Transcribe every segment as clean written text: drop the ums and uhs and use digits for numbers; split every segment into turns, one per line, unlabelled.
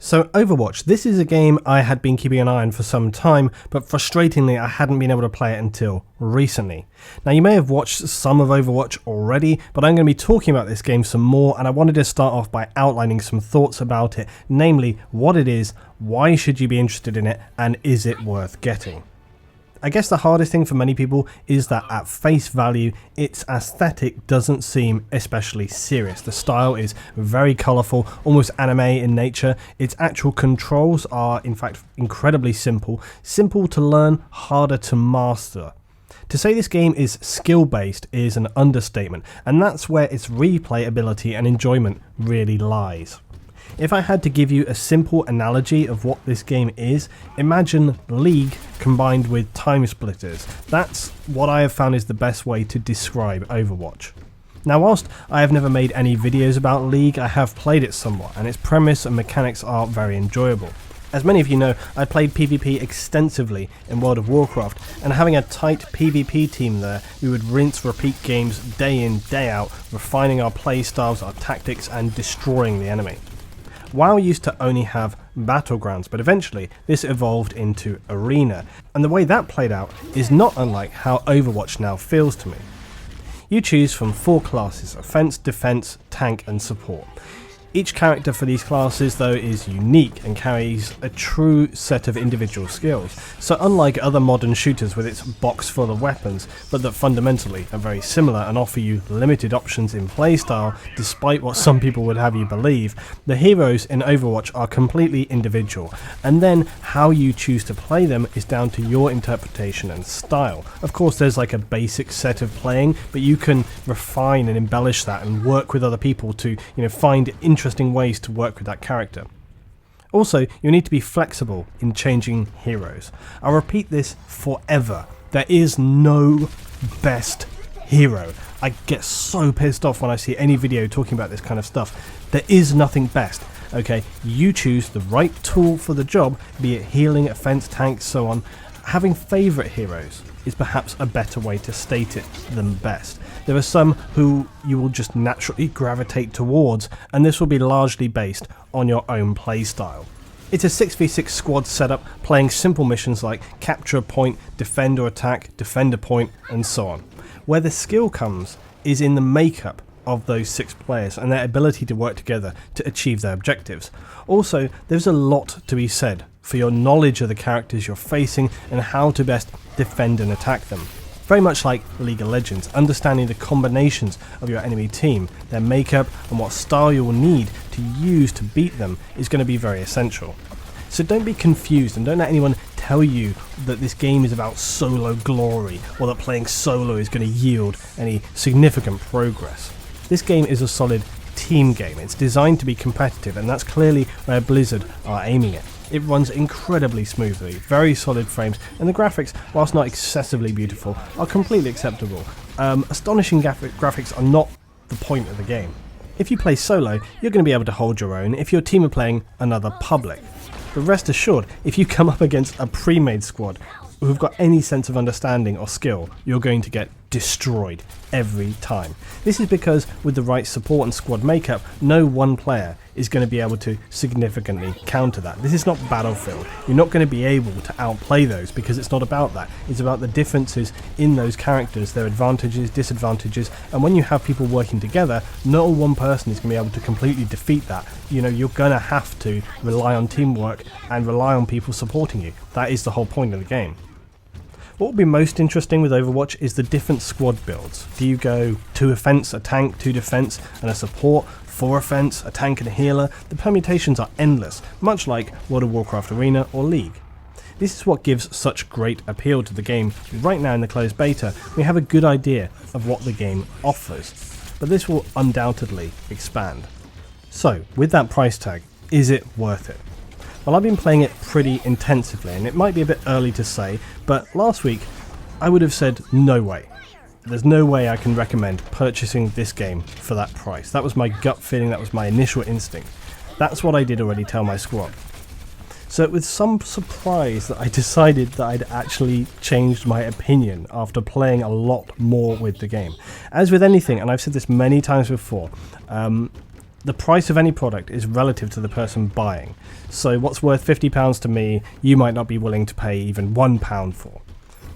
So Overwatch, this is a game I had been keeping an eye on for some time, but frustratingly I hadn't been able to play it until recently. Now you may have watched some of Overwatch already, but I'm going to be talking about this game some more, and I wanted to start off by outlining some thoughts about it, namely what it is, why should you be interested in it, and is it worth getting? I guess the hardest thing for many people is that at face value, its aesthetic doesn't seem especially serious. The style is very colourful, almost anime in nature. Its actual controls are in fact incredibly simple to learn, harder to master. To say this game is skill-based is an understatement, and that's where its replayability and enjoyment really lies. If I had to give you a simple analogy of what this game is, imagine League combined with Time Splitters. That's what I have found is the best way to describe Overwatch. Now whilst I have never made any videos about League, I have played it somewhat, and its premise and mechanics are very enjoyable. As many of you know, I played PvP extensively in World of Warcraft, and having a tight PvP team there, we would rinse repeat games day in, day out, refining our playstyles, our tactics, and destroying the enemy. WoW used to only have battlegrounds, but eventually this evolved into arena, and the way that played out is not unlike how Overwatch now feels to me. You choose from 4 classes: offense, defense, tank and support. Each character for these classes though is unique and carries a true set of individual skills, so unlike other modern shooters with its box full of weapons, but that fundamentally are very similar and offer you limited options in playstyle despite what some people would have you believe, the heroes in Overwatch are completely individual, and then how you choose to play them is down to your interpretation and style. Of course there's like a basic set of playing, but you can refine and embellish that and work with other people to find interesting ways to work with that character. Also, you need to be flexible in changing heroes. I'll repeat this forever. There is no best hero. I get so pissed off when I see any video talking about this kind of stuff. There is nothing best. Okay, you choose the right tool for the job, be it healing, offense, tank, so on. Having favourite heroes is perhaps a better way to state it than best. There are some who you will just naturally gravitate towards, and this will be largely based on your own playstyle. It's a 6v6 squad setup, playing simple missions like capture a point, defend or attack, defend a point, and so on. Where the skill comes is in the makeup of those 6 players and their ability to work together to achieve their objectives. Also, there's a lot to be said for your knowledge of the characters you're facing and how to best defend and attack them. Very much like League of Legends, understanding the combinations of your enemy team, their makeup and what style you will need to use to beat them is going to be very essential. So don't be confused and don't let anyone tell you that this game is about solo glory or that playing solo is going to yield any significant progress. This game is a solid team game. It's designed to be competitive, and that's clearly where Blizzard are aiming it. It runs incredibly smoothly, very solid frames, and the graphics, whilst not excessively beautiful, are completely acceptable. Astonishing graphics are not the point of the game. If you play solo, you're going to be able to hold your own if your team are playing another public. But rest assured, if you come up against a pre-made squad who've got any sense of understanding or skill, you're going to get destroyed every time. This is because with the right support and squad makeup, no one player is going to be able to significantly counter that. This is not Battlefield. You're not going to be able to outplay those because it's not about that. It's about the differences in those characters, their advantages, disadvantages, and when you have people working together, not one person is going to be able to completely defeat that. You're going to have to rely on teamwork and rely on people supporting you. That is the whole point of the game. What will be most interesting with Overwatch is the different squad builds. Do you go 2 offense, a tank, 2 defense, and a support, 4 offense, a tank and a healer? The permutations are endless, much like World of Warcraft Arena or League. This is what gives such great appeal to the game. Right now in the closed beta, we have a good idea of what the game offers, but this will undoubtedly expand. So, with that price tag, is it worth it? Well, I've been playing it pretty intensively, and it might be a bit early to say, but last week I would have said no way. There's no way I can recommend purchasing this game for that price. That was my gut feeling, that was my initial instinct. That's what I did already tell my squad. So with some surprise that I decided that I'd actually changed my opinion after playing a lot more with the game. As with anything, and I've said this many times before, the price of any product is relative to the person buying. So what's worth £50 to me, you might not be willing to pay even £1 for.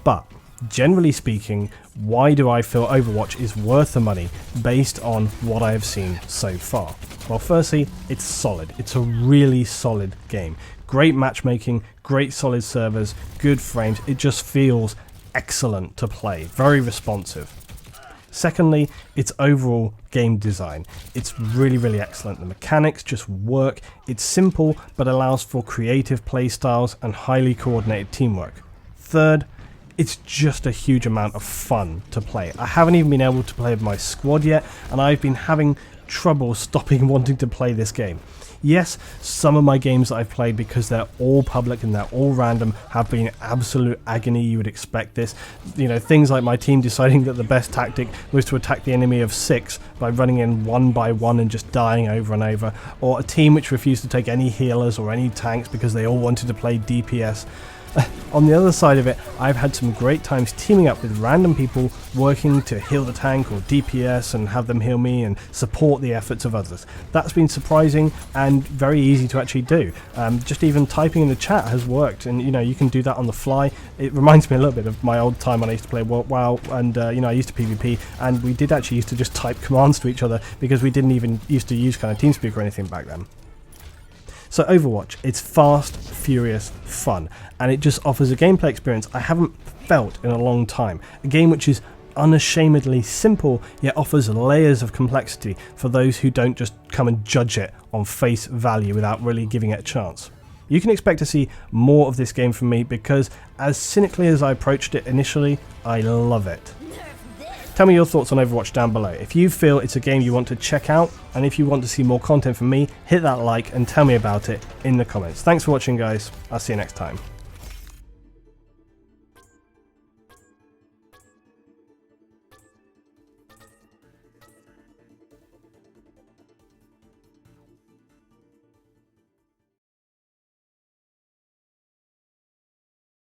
But generally speaking, why do I feel Overwatch is worth the money based on what I have seen so far? Well, firstly, it's solid. It's a really solid game. Great matchmaking, great solid servers, good frames. It just feels excellent to play, very responsive. Secondly, its overall game design. It's really excellent. The mechanics just work. It's simple but allows for creative play styles and highly coordinated teamwork. Third, it's just a huge amount of fun to play. I haven't even been able to play with my squad yet, and I've been having trouble stopping wanting to play this game. Yes, some of my games that I've played, because they're all public and they're all random, have been absolute agony. You would expect this. You know, things like my team deciding that the best tactic was to attack the enemy of 6 by running in one by one and just dying over and over, or a team which refused to take any healers or any tanks because they all wanted to play DPS. On the other side of it, I've had some great times teaming up with random people working to heal the tank or DPS and have them heal me and support the efforts of others. That's been surprising and very easy to actually do. Just even typing in the chat has worked, and you can do that on the fly. It reminds me a little bit of my old time when I used to play WoW, and I used to PvP, and we did actually used to just type commands to each other because we didn't even used to use kind of TeamSpeak or anything back then. So Overwatch, it's fast, furious, fun, and it just offers a gameplay experience I haven't felt in a long time. A game which is unashamedly simple, yet offers layers of complexity for those who don't just come and judge it on face value without really giving it a chance. You can expect to see more of this game from me because, as cynically as I approached it initially, I love it. Tell me your thoughts on Overwatch down below. If you feel it's a game you want to check out, and if you want to see more content from me, hit that like and tell me about it in the comments. Thanks for watching, guys. I'll see you next time.